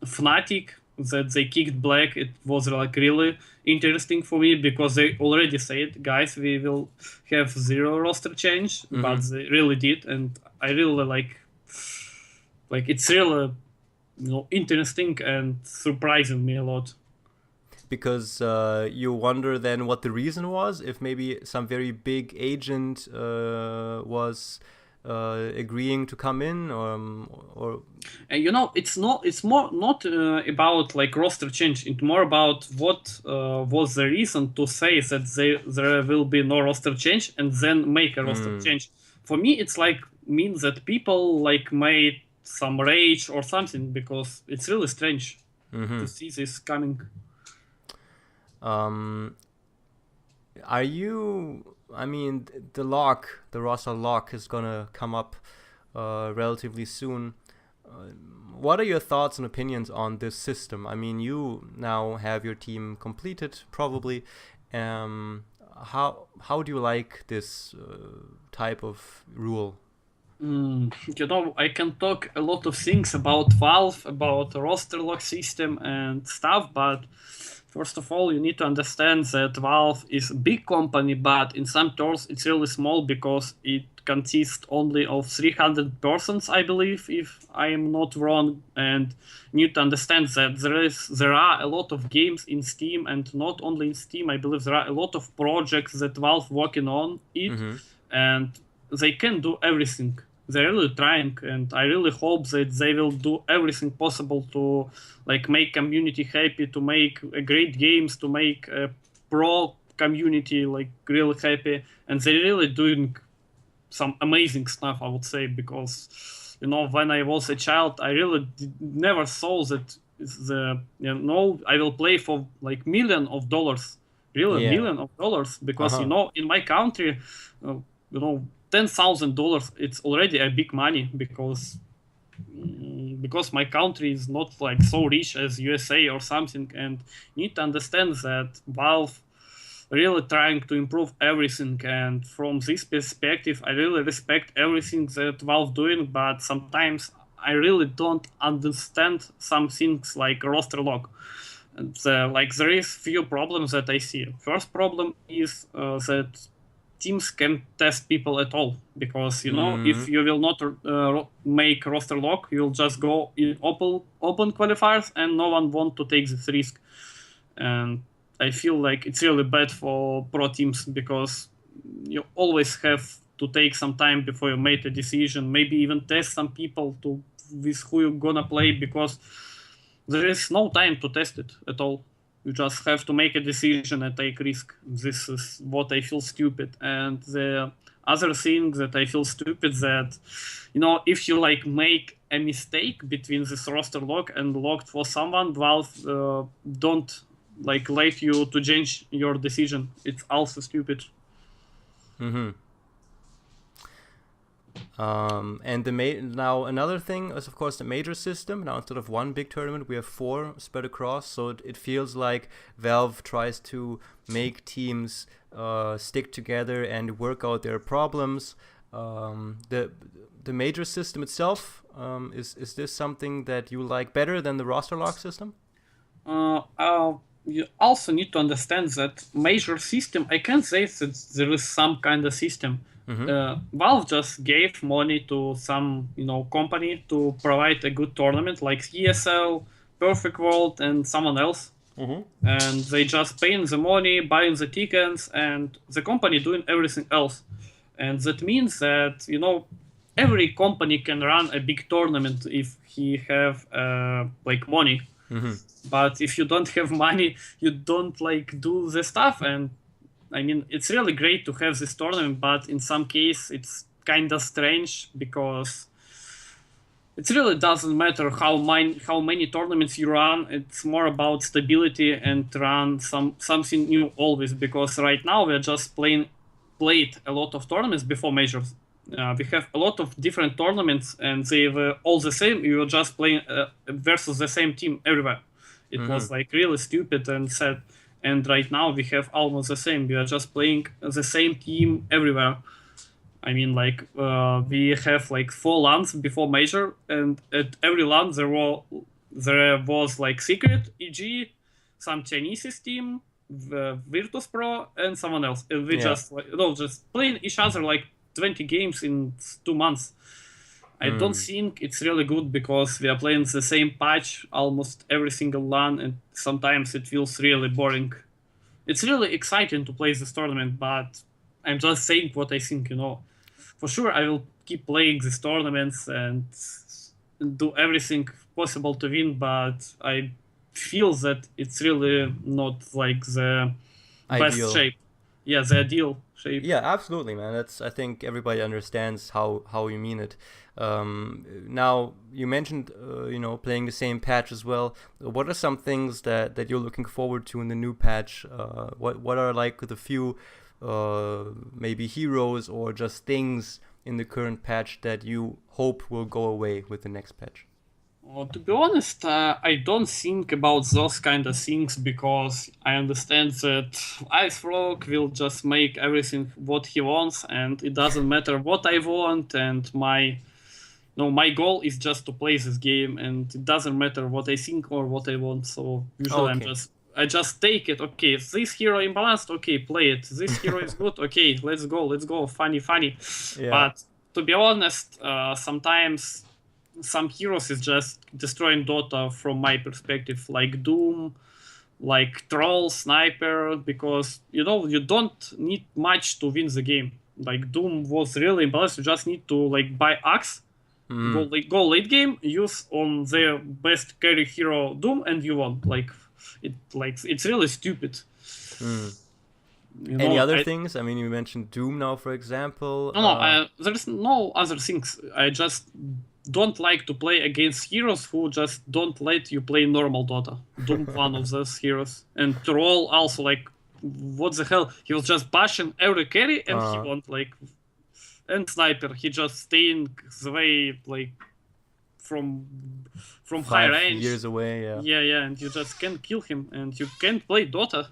Fnatic that they kicked Black, it was like really interesting for me because they already said, guys, we will have zero roster change, but they really did, and I really like it's really interesting and surprising me a lot. Because you wonder then what the reason was, if maybe some very big agent was agreeing to come in, or And it's more not about like roster change. It's more about what was the reason to say that there will be no roster change and then make a roster change. For me, it's like means that people like made some rage or something, because it's really strange to see this coming. Are you? I mean, the roster lock is gonna come up relatively soon. What are your thoughts and opinions on this system? I mean, you now have your team completed, probably. How do you like this type of rule? I can talk a lot of things about Valve, about roster lock system and stuff, but first of all, you need to understand that Valve is a big company, but in some terms it's really small because it consists only of 300 persons, I believe, if I am not wrong. And you need to understand that there are a lot of games in Steam, and not only in Steam. I believe there are a lot of projects that Valve working on it, and they can do everything. They're really trying, and I really hope that they will do everything possible to like make community happy, to make great games, to make a pro community like really happy, and they're really doing some amazing stuff, I would say, because when I was a child, I really never saw that I will play for like $1,000,000, really $1,000,000, because in my country, $10,000 it's already a big money, because my country is not like so rich as USA or something, and you need to understand that Valve really trying to improve everything, and from this perspective I really respect everything that Valve doing, but sometimes I really don't understand some things like roster lock. And there is few problems that I see. First problem is that teams can test people at all, because if you will not make roster lock, you'll just go in open qualifiers, and no one want to take this risk. And I feel like it's really bad for pro teams, because you always have to take some time before you make a decision, maybe even test some people with who you're gonna play, because there is no time to test it at all. You just have to make a decision and take risk. This is what I feel stupid. And the other thing that I feel stupid, that if you like make a mistake between this roster lock and locked for someone, Valve don't like let you to change your decision. It's also stupid. And now another thing is, of course, the major system. Now, instead of one big tournament, we have 4 spread across. So it feels like Valve tries to make teams stick together and work out their problems. The major system itself, is this something that you like better than the roster lock system? You also need to understand that major system, I can't say that there is some kind of system. Valve just gave money to some company to provide a good tournament, like ESL, Perfect World, and someone else. And they just paying the money, buying the tickets, and the company doing everything else. And that means that every company can run a big tournament if he have like money. But if you don't have money, you don't like do the stuff. And I mean, it's really great to have this tournament, but in some case it's kind of strange, because it really doesn't matter how many tournaments you run. It's more about stability and run something new always. Because right now we're just played a lot of tournaments before majors. We have a lot of different tournaments, and they were all the same. You were just playing versus the same team everywhere. It was like really stupid and sad. And right now we have almost the same. We are just playing the same team everywhere. I mean, like we have like 4 LANs before major, and at every LAN there was like secret, e.g., some Chinese team, the Virtus Pro, and someone else. And we just just playing each other like 20 games in 2 months. I don't think it's really good because we are playing the same patch almost every single LAN, and sometimes it feels really boring. It's really exciting to play this tournament, but I'm just saying what I think, For sure, I will keep playing these tournaments and do everything possible to win, but I feel that it's really not like the best Ideal. shape. Yeah, the ideal shape. Yeah, absolutely, man. I think everybody understands how you mean it. Now you mentioned playing the same patch as well. What are some things that you're looking forward to in the new patch? What are like the few maybe heroes or just things in the current patch that you hope will go away with the next patch? Well, to be honest, I don't think about those kind of things because I understand that Ice Frog will just make everything what he wants, and it doesn't matter what I want. And my goal is just to play this game, and it doesn't matter what I think or what I want. So usually Okay. I just take it. Okay, this hero imbalanced. Okay, play it. This hero is good. Okay, let's go. Funny. Yeah. But to be honest, sometimes some heroes is just destroying Dota from my perspective, like Doom, like Troll, Sniper, because you don't need much to win the game. Like Doom was really imbalanced. You just need to like buy Axe, go late game, use on their best carry hero Doom, and you won. It's really stupid. Any other things? I mean, you mentioned Doom now, for example. No, there's no other things. I just don't like to play against heroes who just don't let you play normal Dota. Doom one of those heroes. And Troll also, like, what the hell? He was just bashing every carry and he won, like... And Sniper, he just staying the way, like, from high 5 range. years away, yeah. Yeah, and you just can't kill him, and you can't play Dota.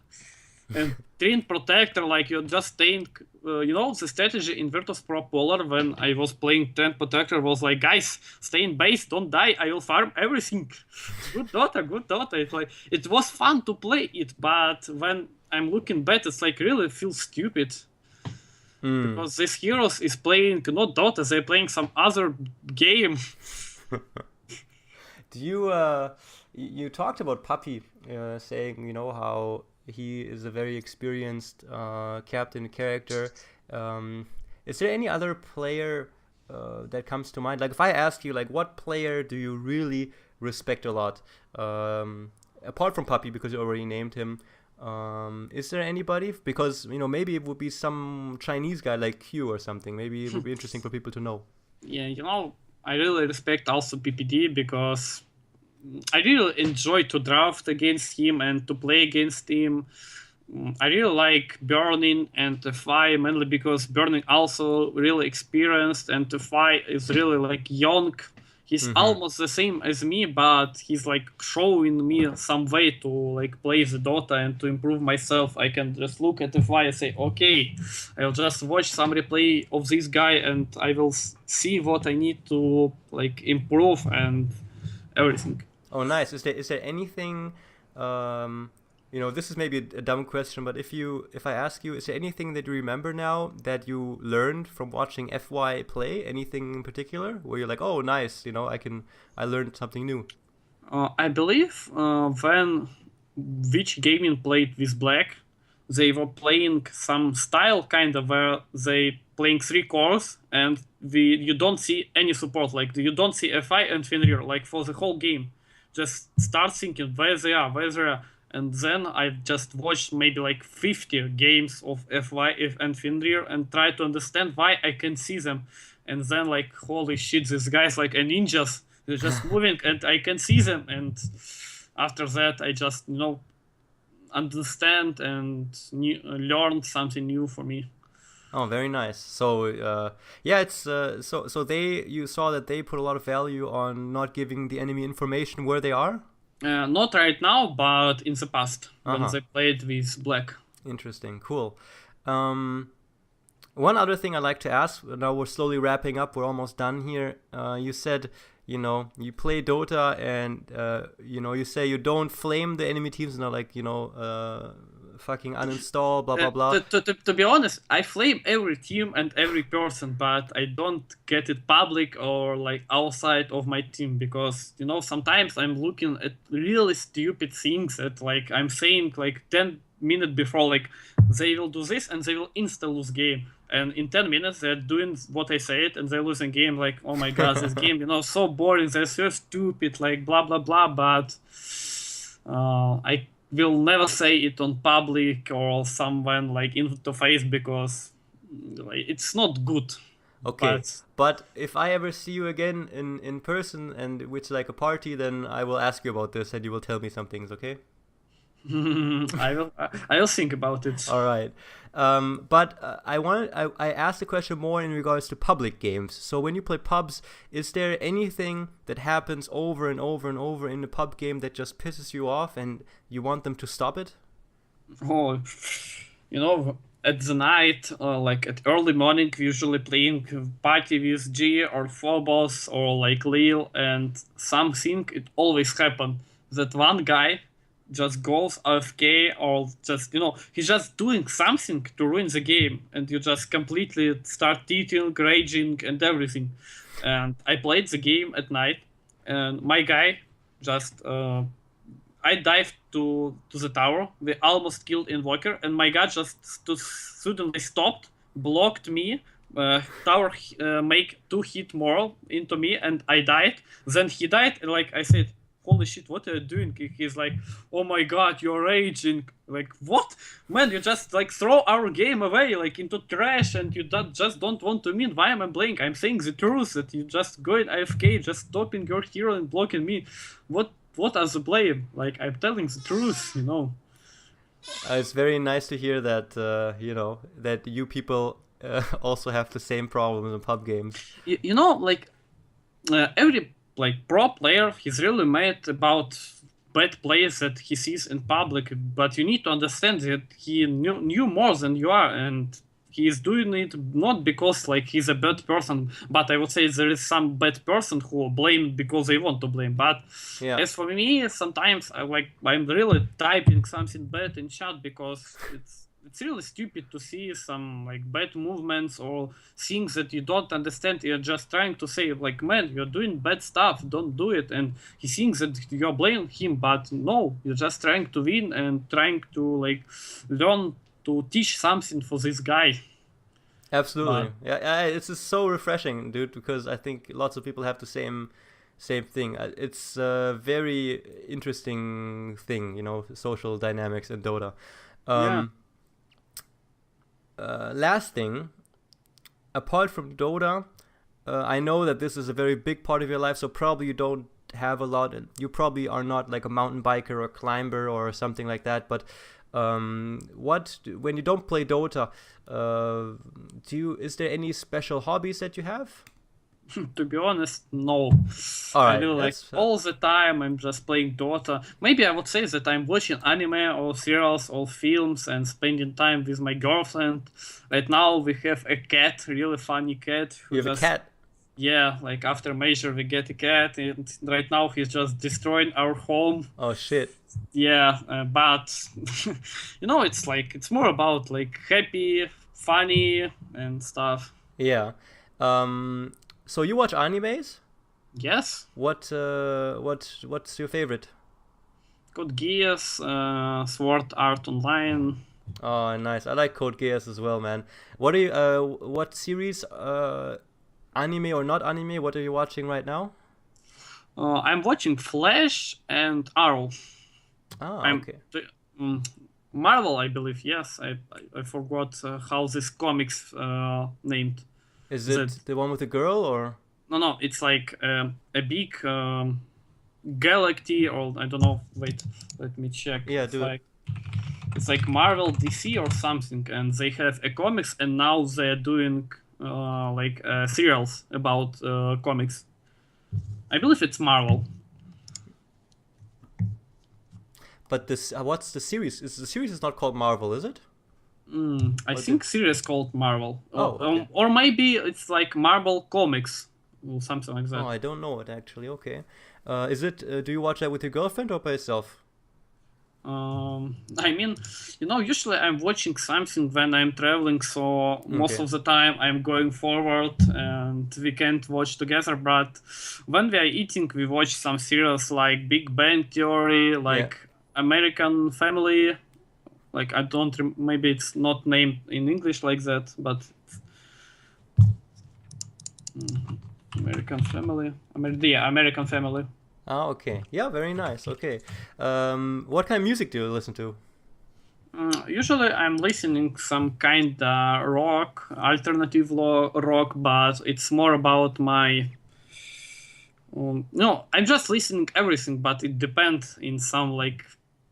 And Treant Protector, like you're just staying, the strategy in Virtus Pro Polar when I was playing Treant Protector was like, guys, stay in base, don't die, I will farm everything. Good Dota. It was fun to play it, but when I'm looking back, it's like really feels stupid. Because these heroes is playing not Dota, they're playing some other game. Do you talked about Puppy, saying, how he is a very experienced captain character. Is there any other player that comes to mind? Like, if I ask you, like, what player do you really respect a lot? Apart from Puppy, because you already named him. Is there anybody? Because, maybe it would be some Chinese guy like Q or something. Maybe it would be interesting for people to know. Yeah, I really respect also PPD because I really enjoy to draft against him and to play against him. I really like Burning and Fi mainly because Burning also really experienced and Fi is really like young. He's almost the same as me, but he's like showing me some way to like play the Dota and to improve myself. I can just look at Fi and say, okay, I'll just watch some replay of this guy and I will see what I need to like improve and everything. Oh, nice. Is there anything? This is maybe a dumb question, but if I ask you, is there anything that you remember now that you learned from watching FY play? Anything in particular where you're like, oh, nice, I learned something new. I believe when Witch Gaming played with Black, they were playing some style kind of where they playing 3 cores and you don't see any support, like you don't see FI and Fenrir like for the whole game. Just start thinking where they are, and then I just watched maybe like 50 games of FY and Fenrir and try to understand why I can see them. And then like, holy shit, these guys like a ninjas. They're just moving, and I can see them. And after that, I just understand and learn something new for me. Oh, very nice. So, yeah, it's so you saw that they put a lot of value on not giving the enemy information where they are. Not right now, but in the past when Uh-huh. they played with black. Interesting. Cool. One other thing I'd like to ask. Now we're slowly wrapping up. We're almost done here. You said, you play Dota, and you say you don't flame the enemy teams. Not like fucking uninstall, blah blah blah. To be honest, I flame every team and every person, but I don't get it public or like outside of my team, because sometimes I'm looking at really stupid things that like I'm saying like 10 minutes before, like they will do this and they will insta lose game, and in 10 minutes they're doing what I said and they're losing game. Like, oh my god, this game so boring, they're so stupid, like blah blah blah. But I will never say it on public or someone like into face, because like, it's not good. Okay, but if I ever see you again in person and with like a party, then I will ask you about this and you will tell me some things. Okay. I will think about it. All right. But I asked the question more in regards to public games. So when you play pubs, is there anything that happens over and over and over in the pub game that just pisses you off and you want them to stop it? Oh, at the night, like at early morning, usually playing party with G or Phobos or like Lil, and something, it always happen that one guy just goes AFK, or just he's just doing something to ruin the game, and you just completely start teething, raging, and everything. And I played the game at night, and my guy just I dived to the tower. We almost killed Invoker, and my guy just suddenly stopped, blocked me. Tower make 2 hit more into me, and I died. Then he died, and like I said, holy shit, what are you doing? He's like, oh my god, you're raging. Like, what? Man, you just like throw our game away like into trash, and you just don't want to mean why am I playing? I'm saying the truth, that you just going AFK, just stopping your hero and blocking me. What as a player? Like, I'm telling the truth. It's very nice to hear that that you people also have the same problems in pub games. Like every like pro player, he's really mad about bad players that he sees in public, but you need to understand that he knew more than you are, and he is doing it not because like he's a bad person, but I would say there is some bad person who blame because they want to blame. But Yeah. as for me, sometimes I'm really typing something bad in chat because it's really stupid to see some like bad movements or things that you don't understand. You're just trying to say like, man, you're doing bad stuff, don't do it. And he thinks that you're blaming him, but no, you're just trying to win and trying to like learn to teach something for this guy. Absolutely. Yeah, it's just so refreshing, dude, because I think lots of people have the same thing. It's a very interesting thing, social dynamics in Dota. Last thing, apart from Dota, I know that this is a very big part of your life, so probably you don't have a lot. You probably are not like a mountain biker or a climber or something like that. But when you don't play Dota, is there any special hobbies that you have? To be honest, no. All right, I do like all the time I'm just playing Dota. Maybe I would say that I'm watching anime or serials or films and spending time with my girlfriend. Right now we have a cat, really funny cat. You have a cat? Yeah, like after Major we get a cat, and right now he's just destroying our home. Oh shit. Yeah, but it's more about like happy, funny and stuff. Yeah. So you watch animes? Yes. What's your favorite? Code Geass, Sword Art Online. Oh, nice. I like Code Geass as well, man. What series, anime or not anime, what are you watching right now? I'm watching Flash and Arrow. Okay. Marvel, I believe. Yes, I forgot how this comics named. Is it the one with the girl or? No, it's like a big galaxy, or I don't know. Wait, let me check. Yeah, do it. It's like Marvel, DC, or something, and they have a comics, and now they're doing serials about comics. I believe it's Marvel. But this, what's the series? The series is not called Marvel, is it? I think series called Marvel. Oh, okay. Or maybe it's like Marvel Comics or something like that. Oh, I don't know it actually. Okay. Is it? Do you watch that with your girlfriend or by yourself? I mean, usually I'm watching something when I'm traveling, so most of the time I'm going forward and we can't watch together. But when we are eating, we watch some series like Big Bang Theory, like American Family. Like I don't, maybe it's not named in English like that, but American Family. American Family. Oh, okay. Yeah, very nice. Okay. What kind of music do you listen to? Usually I'm listening some kind of rock, alternative rock, but it's more about my... no, I'm just listening everything, but it depends in some, like,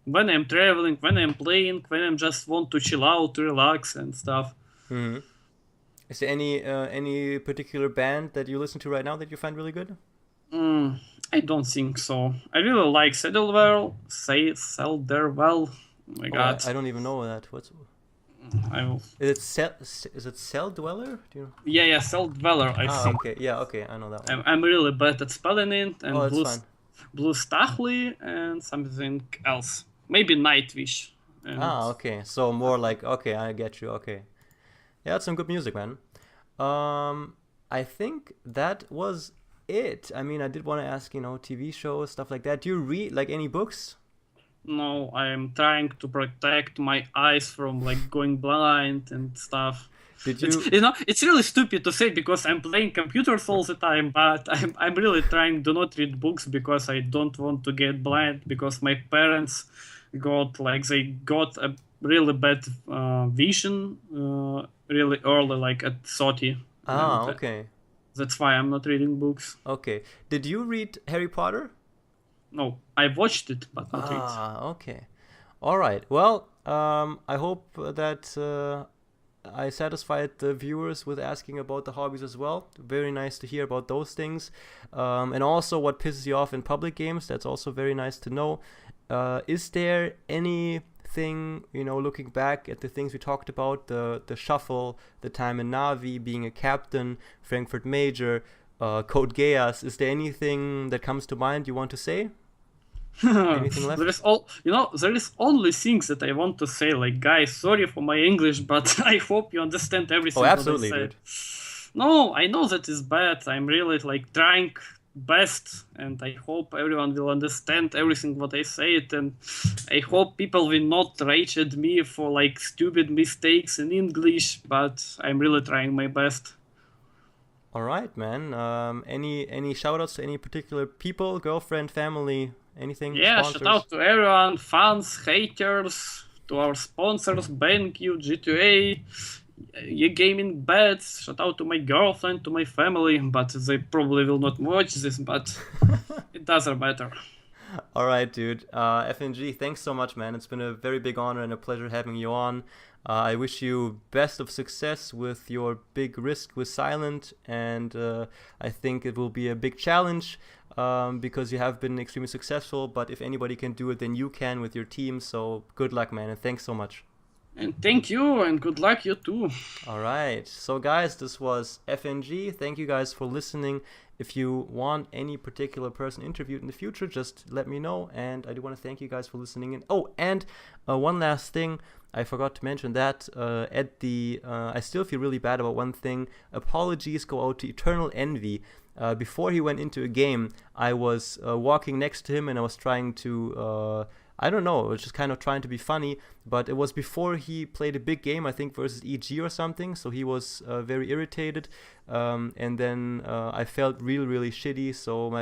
when I'm traveling, when I'm playing, when I just want to chill out, to relax and stuff. Mm-hmm. Is there any particular band that you listen to right now that you find really good? I don't think so. I really like Saddlewell. Oh my god. I don't even know that. What's? I will. Is it Cell Dweller? Do you know? Yeah, Saddleweller, I think. Okay. Yeah, okay, I know that one. I'm really bad at spelling it, and Blue Stachly and something else. Maybe Nightwish. Okay. So more like, okay, I get you. Okay. Yeah, that's some good music, man. I think that was it. I mean, I did want to ask, TV shows, stuff like that. Do you read like any books? No, I'm trying to protect my eyes from like going blind and stuff. Did you? It's really stupid to say because I'm playing computers all the time, but I'm really trying to not read books because I don't want to get blind, because my parents got a really bad vision really early, like at 30. Okay. That's why I'm not reading books. Okay. Did you read Harry Potter? No, I watched it, but not read. Okay. All right. Well, I hope that I satisfied the viewers with asking about the hobbies as well. Very nice to hear about those things. And also what pisses you off in public games. That's also very nice to know. Is there anything, looking back at the things we talked about, the shuffle, the time in Navi, being a captain, Frankfurt Major, Code Geass, is there anything that comes to mind you want to say? Anything left? There is only things that I want to say. Like, guys, sorry for my English, but I hope you understand everything. Oh, absolutely, dude. No, I know that is bad. I'm really trying best, and I hope everyone will understand everything what I say, and I hope people will not rage at me for stupid mistakes in English, but I'm really trying my best. All right, man. Any shout outs to any particular people, girlfriend, family, anything? Yeah, sponsors? Shout out to everyone, fans, haters, to our sponsors, BenQ, G2A, Gaming Bets. Shout out to my girlfriend, to my family, but they probably will not watch this, but it doesn't matter. All right, dude. FNG, thanks so much, man. It's been a very big honor and a pleasure having you on. I wish you best of success with your big risk with Silent, and I think it will be a big challenge because you have been extremely successful, but if anybody can do it, then you can with your team, so good luck, man, and thanks so much. And thank you, and good luck, you too. All right, so guys, this was FNG. Thank you guys for listening. If you want any particular person interviewed in the future, just let me know, and I do want to thank you guys for listening in. Oh, and one last thing, I forgot to mention that I still feel really bad about one thing. Apologies go out to Eternal Envy. Before he went into a game, I was walking next to him and I was trying to, I don't know, I was just kind of trying to be funny, but it was before he played a big game, I think versus EG or something, so he was very irritated, and then I felt really, really shitty, so my